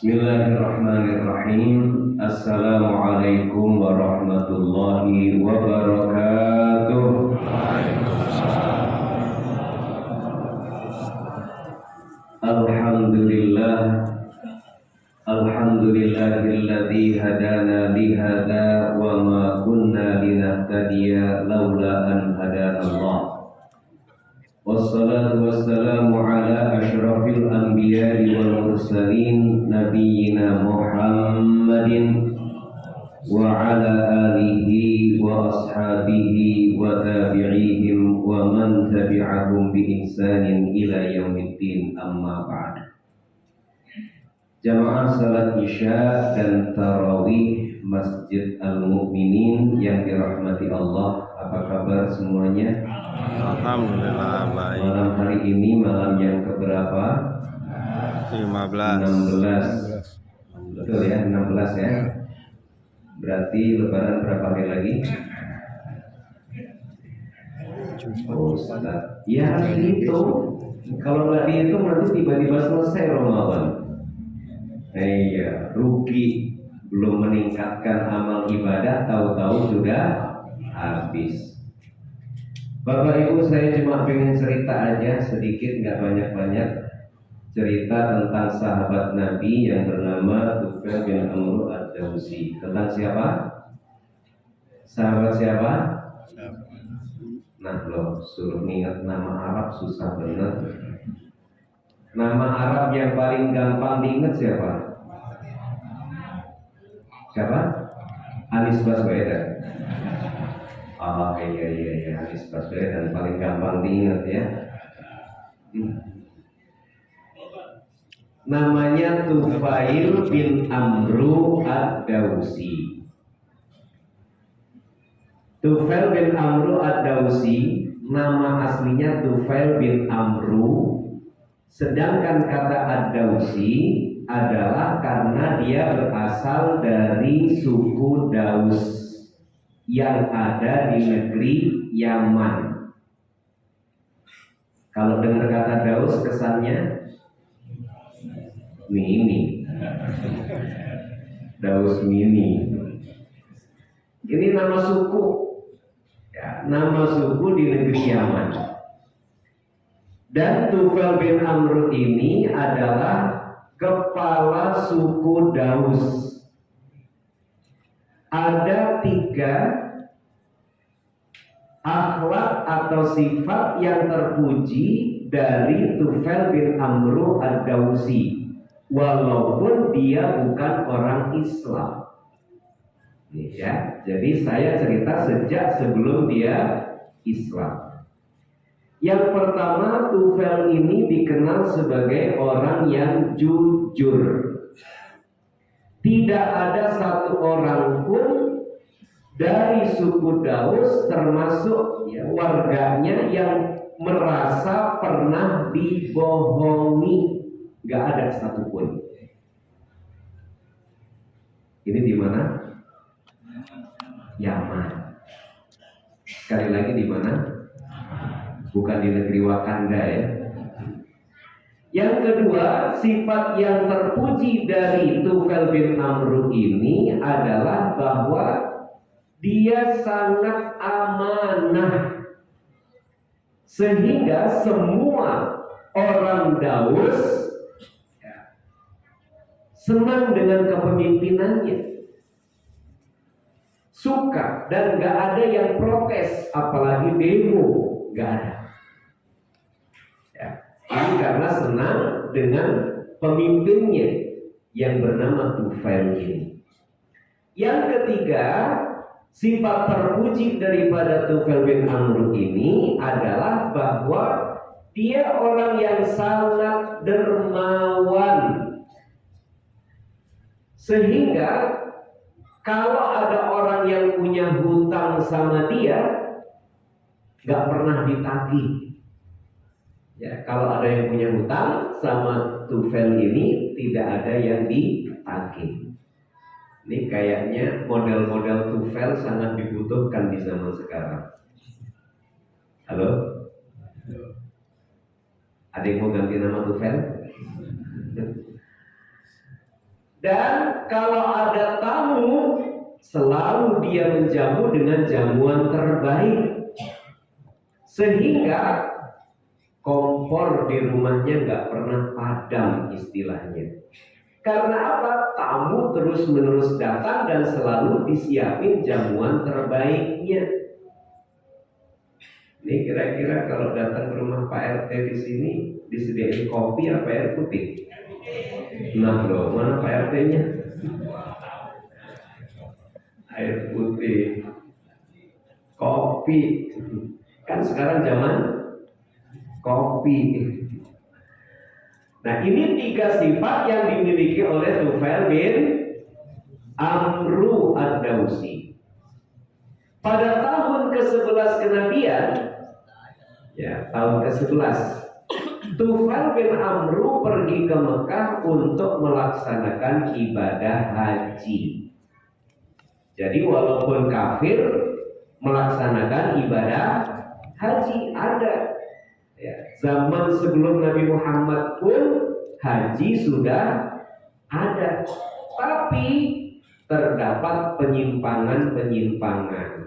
Bismillahirrahmanirrahim. Assalamualaikum warahmatullahi wabarakatuh. Alhamdulillah. Alhamdulillahilladzi hadana lihada wa ma kunna linahtadiya laula an hadanallah. Wassalatu wassalamu ala asyrafil anbiya'i wal mursalin nabiyyina Muhammadin wa ala alihi wa ashabihi wa tabi'ihim wa man tabi'ahum bi ihsanin ila yaumiddin, amma ba'd. Jamaah salat Isya dan tarawih Masjid Al-Mu'minin yang dirahmati Allah, apa kabar semuanya? Alhamdulillah baik. Malam hari ini malam yang keberapa? 16. Betul ya, 16 ya. Berarti lebaran berapa hari lagi? Oh, Ustaz. Ya itu. Kalau nggak dihitung nanti tiba-tiba selesai Ramadan. Iya, rugi. Belum meningkatkan amal ibadah, tahu-tahu sudah habis. Bapak Ibu, saya cuma pengen cerita aja sedikit, nggak banyak-banyak, cerita tentang sahabat Nabi yang bernama Tufail bin Amr ad-Dawsi. Tentang siapa? Sahabat siapa? Nah loh, suruh ingat nama Arab susah bener. Nama Arab yang paling gampang diingat siapa? Siapa? Anies Baswedan. Oh iya, Anies Baswedan paling gampang diingat ya. Namanya Tufail bin Amru ad-Dawsi. Tufail bin Amru ad-Dawsi, nama aslinya Tufail bin Amru. Sedangkan kata ad-Dawsi adalah karena dia berasal dari suku Daus yang ada di negeri Yaman. Kalau dengar kata Daus kesannya mini. Daus mini. Ini nama suku. Ya, nama suku di negeri Yaman. Dan Tufail bin Amr ini adalah kepala suku Daus. Ada 3 akhlak atau sifat yang terpuji dari Tufail bin Amr ad-Dawsi, walaupun dia bukan orang Islam. Ya, jadi saya cerita sejak sebelum dia Islam. Yang pertama, Tufail ini dikenal sebagai orang yang jujur. Tidak ada satu orang pun dari suku Daus termasuk ya, warganya yang merasa pernah dibohongi. Gak ada satupun. Ini di mana? Yaman. Sekali lagi di mana? Bukan di negeri Wakanda ya. Yang kedua, sifat yang terpuji dari Tufail bin Amr ini adalah bahwa dia sangat amanah, sehingga semua orang Daus senang dengan kepemimpinannya, suka, dan gak ada yang protes, apalagi demo, gak ada. Ini karena senang dengan pemimpinnya yang bernama Tufail ini. Yang ketiga, sifat terpuji daripada Tufail bin Amr ini adalah bahwa dia orang yang sangat dermawan. Sehingga kalau ada orang yang punya hutang sama dia, gak pernah ditagih. Ya, kalau ada yang punya hutang sama Tufail ini, tidak ada yang ditagih. Ini kayaknya model-model Tufail sangat dibutuhkan di zaman sekarang. Halo? Ada yang mau ganti nama Tufail? Dan kalau ada tamu, selalu dia menjamu dengan jamuan terbaik. Sehingga kompor di rumahnya nggak pernah padam istilahnya. Karena apa? Tamu terus menerus datang dan selalu disiapin jamuan terbaiknya. Ini kira-kira kalau datang ke rumah Pak RT di sini disediain kopi apa air putih? Nah loh, mana Pak RT-nya? Air putih, kopi. Kan sekarang zaman kopi. Nah, ini 3 sifat yang dimiliki oleh Tufail bin Amru ad-Dawsi. Pada tahun ke-11 kenabian, ya, tahun ke-11, Tufail bin Amru pergi ke Mekah untuk melaksanakan ibadah haji. Jadi walaupun kafir melaksanakan ibadah haji ada. Ya, zaman sebelum Nabi Muhammad pun haji sudah ada, tapi terdapat penyimpangan-penyimpangan.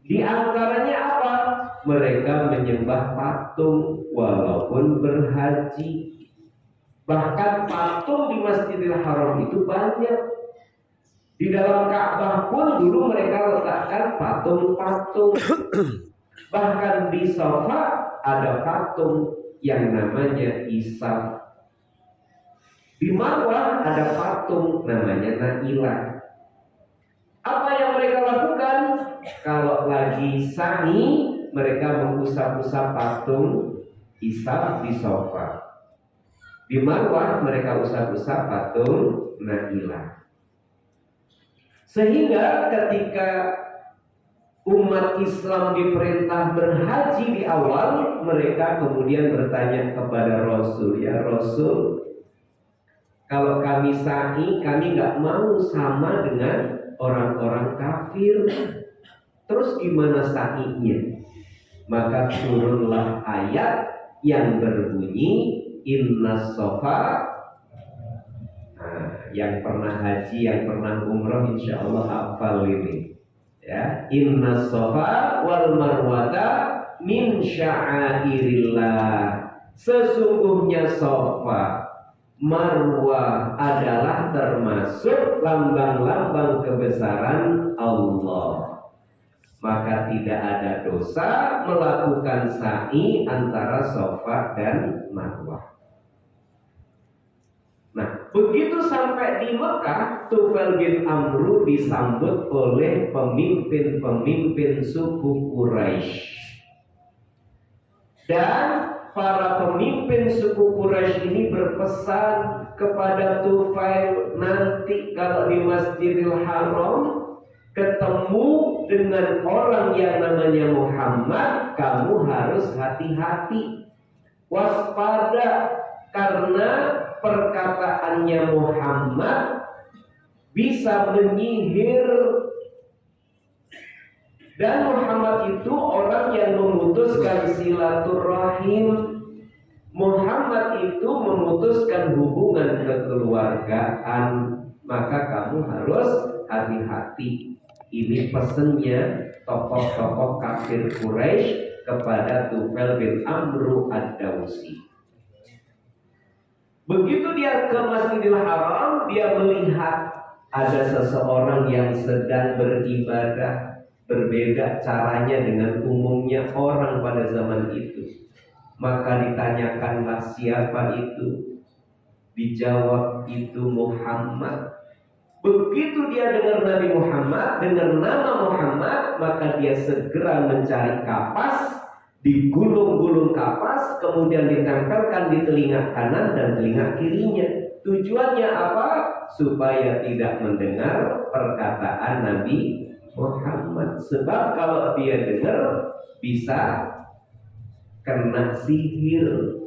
Di antaranya apa? Mereka menyembah patung walaupun berhaji. Bahkan patung di Masjidil Haram itu banyak. Di dalam Ka'bah pun dulu mereka letakkan patung-patung. Bahkan di Safa ada patung yang namanya Isa. Di Marwah ada patung namanya Nailah. Apa yang mereka lakukan? Kalau lagi sa'i, mereka mengusap-usap patung Isa di Safa. Di Marwah mereka usap-usap patung Nailah. Sehingga ketika umat Islam diperintah berhaji di awal, mereka kemudian bertanya kepada Rasul, ya Rasul, kalau kami sa'i, kami nggak mau sama dengan orang-orang kafir. Terus gimana sa'inya? Maka turunlah ayat yang berbunyi Inna Sofa. Nah, yang pernah haji, yang pernah umroh, insya Allah hafal ini. Ya, Inna Sofa wal Marwata min sya'airillah. Sesungguhnya Sofa, Marwah adalah termasuk lambang-lambang kebesaran Allah. Maka tidak ada dosa melakukan sa'i antara Sofa dan Marwah. Nah, begitu sampai di Mekah, Tufail bin Amru disambut oleh pemimpin-pemimpin suku Quraisy. Dan para pemimpin suku Quraisy ini berpesan kepada Tufail, nanti kalau di Masjidil Haram ketemu dengan orang yang namanya Muhammad, kamu harus hati-hati, waspada, karena perkataannya Muhammad bisa menyihir. Dan Muhammad itu orang yang memutuskan silaturahim. Muhammad itu memutuskan hubungan kekeluargaan. Maka kamu harus hati-hati. Ini pesennya tokoh-tokoh kafir Quraisy kepada Tufail bin Amru ad-Dawsi. Begitu dia ke Masjidil Haram, dia melihat ada seseorang yang sedang beribadah. Berbeda caranya dengan umumnya orang pada zaman itu. Maka ditanyakanlah siapa itu. Dijawab itu Muhammad. Begitu dia dengar Nabi Muhammad, dengar nama Muhammad, maka dia segera mencari kapas, digulung-gulung kapas, kemudian ditempelkan di telinga kanan dan telinga kirinya. Tujuannya apa? Supaya tidak mendengar perkataan Nabi Muhammad. Sebab kalau dia dengar bisa kena sihir.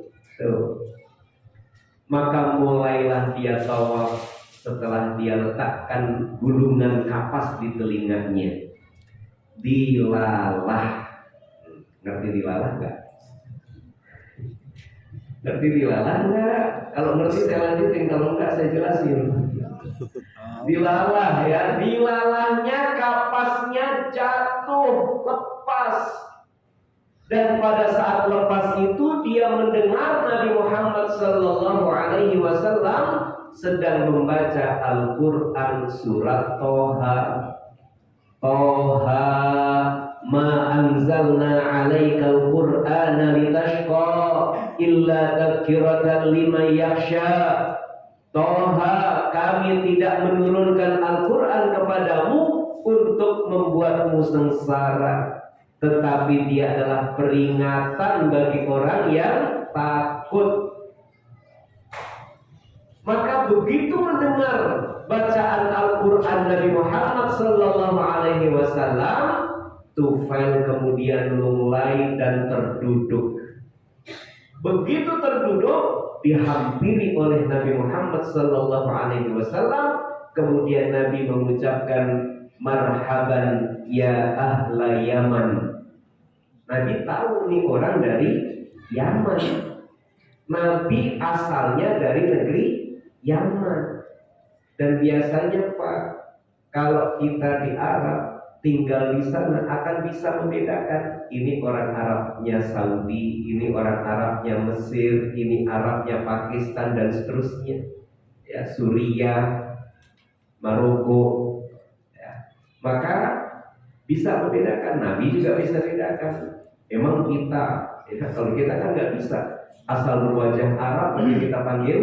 Maka mulailah dia tawaf. Setelah dia letakkan gulungan kapas di telinganya, dilalah. Ngerti dilalah enggak? Ngerti dilalah enggak? Kalau ngerti saya lanjutin, kalau enggak saya jelasin. Dilalah ya, dilalahnya kapasnya jatuh, lepas. Dan pada saat lepas itu dia mendengar Nabi Muhammad sallallahu alaihi wasallam sedang membaca Al-Qur'an surat Toha. Toha ma anzalna 'alaikal Qur'ana litashqa illa tadhkiratan liman yakhsha. Toha, kami tidak menurunkan Al-Quran kepadamu untuk membuatmu sengsara, tetapi dia adalah peringatan bagi orang yang takut. Maka begitu mendengar bacaan Al-Quran Nabi Muhammad sallallahu alaihi wasallam, Tufail kemudian mulai dan terduduk. Begitu terduduk, dihampiri oleh Nabi Muhammad sallallahu alaihi wasallam, kemudian Nabi mengucapkan marhaban ya ahla Yaman. Nabi tahu nih orang dari Yaman. Nabi asalnya dari negeri Yaman. Dan biasanya Pak, kalau kita di Arab tinggal di sana akan bisa membedakan ini orang Arabnya Saudi, ini orang Arabnya Mesir, ini Arabnya Pakistan dan seterusnya, ya, Suriah, Maroko, ya. Maka bisa membedakan, Nabi juga bisa bedakan. Emang kita, ya, kalau kita kan nggak bisa, asal berwajah Arab maka kita panggil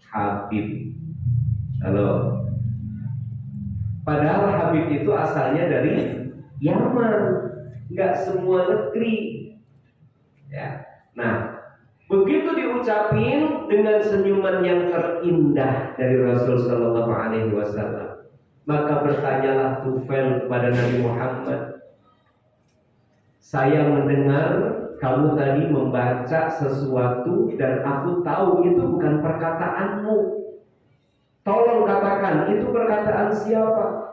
Habib. Halo. Padahal Habib itu asalnya dari Yaman, nggak semua negeri. Ya. Nah, begitu diucapin dengan senyuman yang terindah dari Rasul Sallallahu Alaihi Wasallam, maka bertanyalah Tufail kepada Nabi Muhammad, saya mendengar kamu tadi membaca sesuatu dan aku tahu itu bukan perkataanmu. Tolong katakan itu perkataan siapa?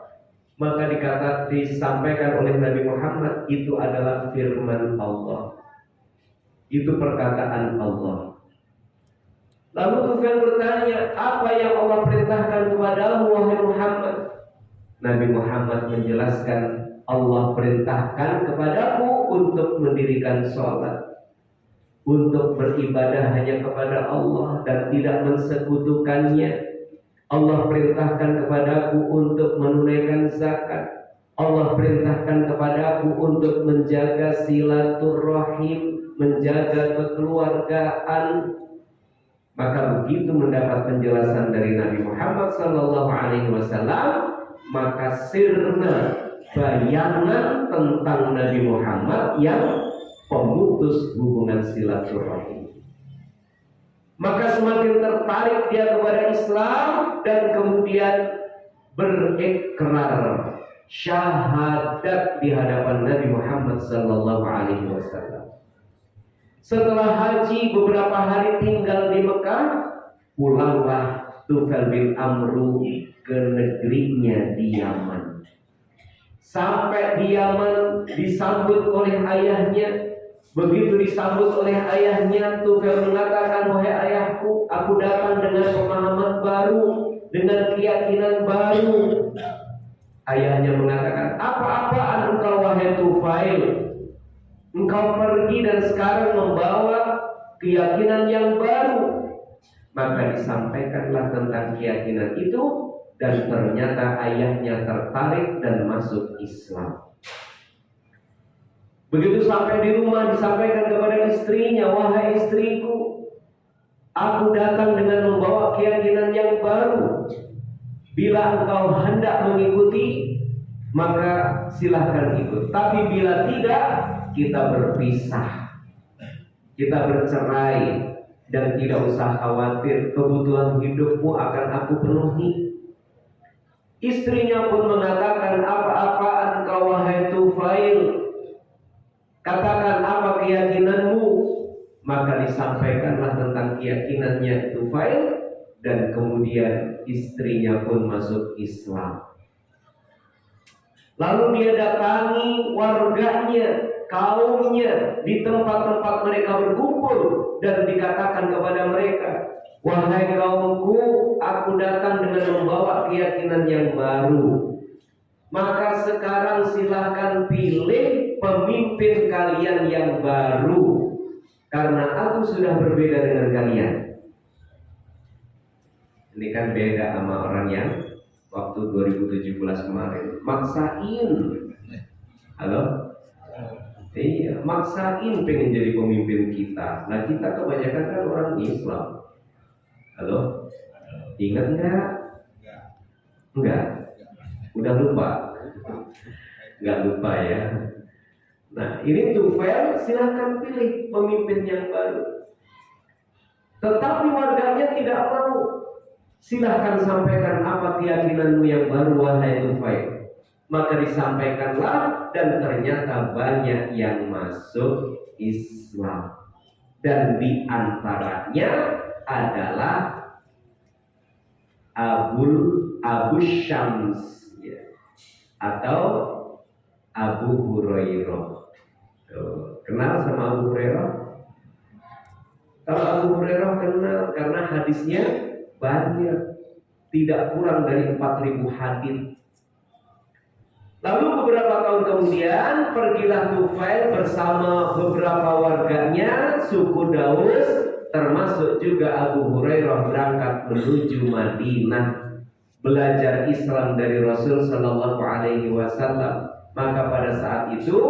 Maka disampaikan oleh Nabi Muhammad, itu adalah firman Allah. Itu perkataan Allah. Lalu Tufail bertanya, apa yang Allah perintahkan kepadamu wahai Muhammad? Nabi Muhammad menjelaskan, Allah perintahkan kepadaku untuk mendirikan sholat, untuk beribadah hanya kepada Allah dan tidak mensekutukannya. Allah perintahkan kepadaku untuk menunaikan zakat. Allah perintahkan kepadaku untuk menjaga silaturahim, menjaga kekeluargaan. Maka begitu mendapat penjelasan dari Nabi Muhammad sallallahu alaihi wasallam, maka sirna bayangan tentang Nabi Muhammad yang pemutus hubungan silaturahim. Maka semakin tertarik dia kepada Islam dan kemudian berikrar syahadat di hadapan Nabi Muhammad sallallahu alaihi wasallam. Setelah haji beberapa hari tinggal di Mekah, pulanglah Tufail bin Amru ke negerinya di Yaman. Sampai di Yaman disambut oleh ayahnya. Begitu disambut oleh ayahnya, Tufail mengatakan, wahai ayahku, aku datang dengan pemahaman baru, dengan keyakinan baru. Ayahnya mengatakan, apa-apaan engkau wahai Tufail? Engkau pergi dan sekarang membawa keyakinan yang baru. Maka disampaikanlah tentang keyakinan itu, dan ternyata ayahnya tertarik dan masuk Islam. Begitu sampai di rumah disampaikan kepada istrinya, wahai istriku, aku datang dengan membawa keyakinan yang baru. Bila engkau hendak mengikuti, maka silahkan ikut. Tapi bila tidak, kita berpisah, kita bercerai, dan tidak usah khawatir, kebutuhan hidupmu akan aku penuhi. Istrinya pun mengatakan, apa-apaan engkau wahai Tufail? Katakan apa keyakinanmu? Maka disampaikanlah tentang keyakinannya Tufail, dan kemudian istrinya pun masuk Islam. Lalu dia datangi warganya, kaumnya di tempat-tempat mereka berkumpul, dan dikatakan kepada mereka, Wahai kaumku, aku datang dengan membawa keyakinan yang baru. Maka sekarang silahkan pilih pemimpin kalian yang baru, karena aku sudah berbeda dengan kalian. Ini kan beda sama orang yang waktu 2017 kemarin maksain. Halo? Iya, maksain pengen jadi pemimpin kita. Nah, kita kebanyakan kan orang Islam. Halo? Ingat nggak? Enggak. Udah lupa? Nggak lupa ya. Nah, ini Tufail silahkan pilih pemimpin yang baru. Tetapi warganya tidak mau. Silahkan sampaikan apa keyakinanmu yang baru, wahai Tufail. Maka disampaikanlah, dan ternyata banyak yang masuk Islam. Dan di antaranya adalah Abu Syams, ya, atau Abu Hurairah. Kenal sama Abu Hurairah? Kalau Abu Hurairah kenal karena hadisnya banyak, tidak kurang dari 4.000 hadis. Lalu beberapa tahun kemudian pergilah Tufail bersama beberapa warganya suku Daus, termasuk juga Abu Hurairah, berangkat menuju Madinah belajar Islam dari Rasul Sallallahu Alaihi Wasallam. Maka pada saat itu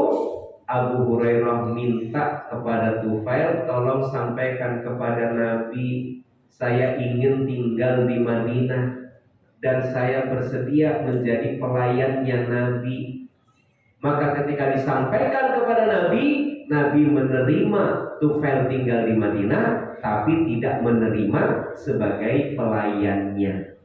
Abu Hurairah minta kepada Tufail, tolong sampaikan kepada Nabi, saya ingin tinggal di Madinah dan saya bersedia menjadi pelayannya Nabi. Maka ketika disampaikan kepada Nabi, Nabi menerima Tufail tinggal di Madinah, tapi tidak menerima sebagai pelayannya.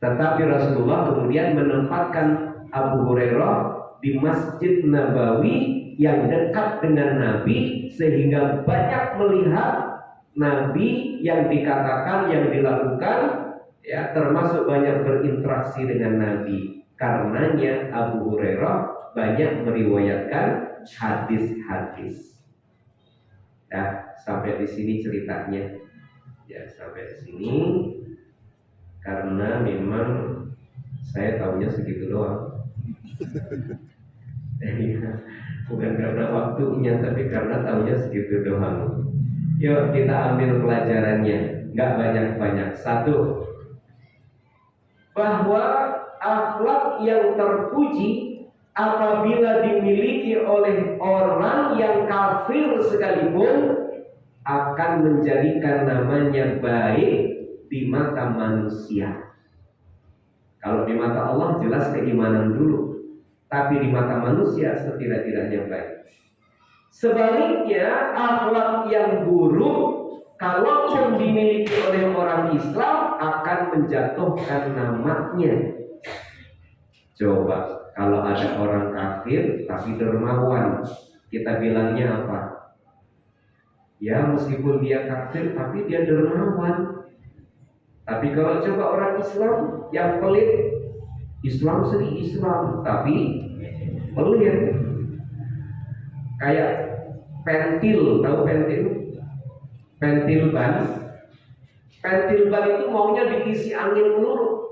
Tetapi Rasulullah kemudian menempatkan Abu Hurairah di Masjid Nabawi yang dekat dengan Nabi, sehingga banyak melihat Nabi yang dikatakan, yang dilakukan, ya, termasuk banyak berinteraksi dengan Nabi. Karenanya Abu Hurairah banyak meriwayatkan hadis-hadis. Ya, sampai di sini ceritanya. Ya, sampai di sini. Karena memang saya tahunya segitu doang. Bukan karena waktunya, tapi karena tahunya segitu doang. Yuk kita ambil pelajarannya, nggak banyak-banyak. Satu, bahwa akhlak yang terpuji apabila dimiliki oleh orang yang kafir sekalipun akan menjadikan namanya baik di mata manusia. Kalau di mata Allah jelas keimanan dulu, tapi di mata manusia setidak-tidaknya baik. Sebaliknya, akhlak yang buruk kalaupun dimiliki oleh orang Islam akan menjatuhkan namanya. Coba kalau ada orang kafir tapi dermawan, kita bilangnya apa? Ya, meskipun dia kafir tapi dia dermawan. Tapi kalau coba orang Islam yang pelit, Islam seri Islam tapi pelit. Kayak pentil, tahu pentil? Pentil ban. Pentil ban itu maunya diisi angin melulu,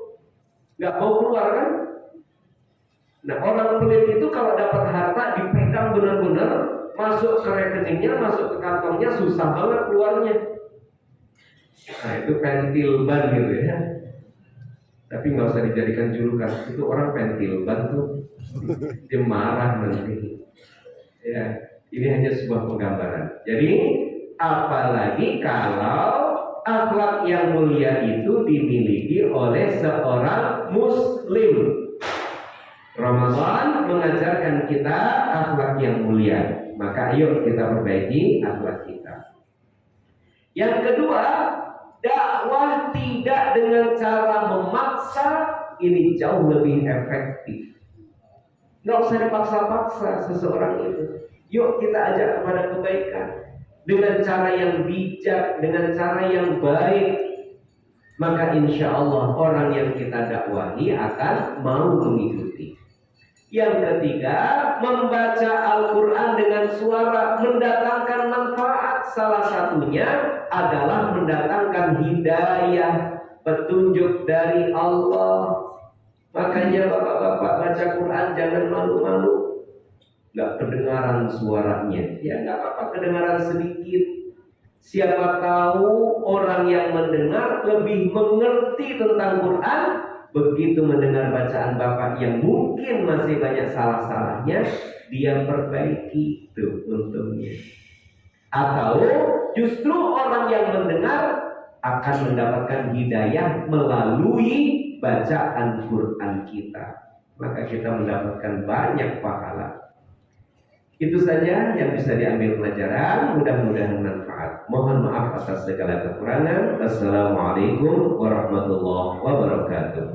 nggak mau keluar kan? Nah, orang pelit itu kalau dapat harta dipegang benar-benar, masuk ke rekeningnya, masuk ke kantongnya, susah banget keluarnya. Nah, itu pentil ban gitu ya. Tapi nggak usah dijadikan julukan, itu orang pentil ban tuh, dia marah nanti. Ya, ini hanya sebuah penggambaran. Jadi, apalagi kalau akhlak yang mulia itu dimiliki oleh seorang Muslim. Ramadan mengajarkan kita akhlak yang mulia. Maka ayo kita perbaiki akhlak kita. Yang kedua, dakwah tidak dengan cara memaksa, ini jauh lebih efektif. Nggak usah dipaksa-paksa seseorang itu. Yuk kita ajak kepada kebaikan dengan cara yang bijak, dengan cara yang baik. Maka insya Allah orang yang kita dakwahi akan mau mengikuti. Yang ketiga, membaca Al-Quran dengan suara mendatangkan manfaat. Salah satunya adalah mendatangkan hidayah, petunjuk dari Allah. Makanya bapak-bapak baca Quran jangan malu-malu. Gak kedengaran suaranya, ya gak apa-apa kedengaran sedikit. Siapa tahu orang yang mendengar lebih mengerti tentang Quran. Begitu mendengar bacaan bapak yang mungkin masih banyak salah-salahnya, dia perbaiki tuh untungnya. Atau justru orang yang mendengar akan mendapatkan hidayah melalui bacaan Quran kita. Maka kita mendapatkan banyak pahala. Itu saja yang bisa diambil pelajaran. Mudah-mudahan manfaat. Mohon maaf atas segala kekurangan. Assalamualaikum warahmatullahi wabarakatuh.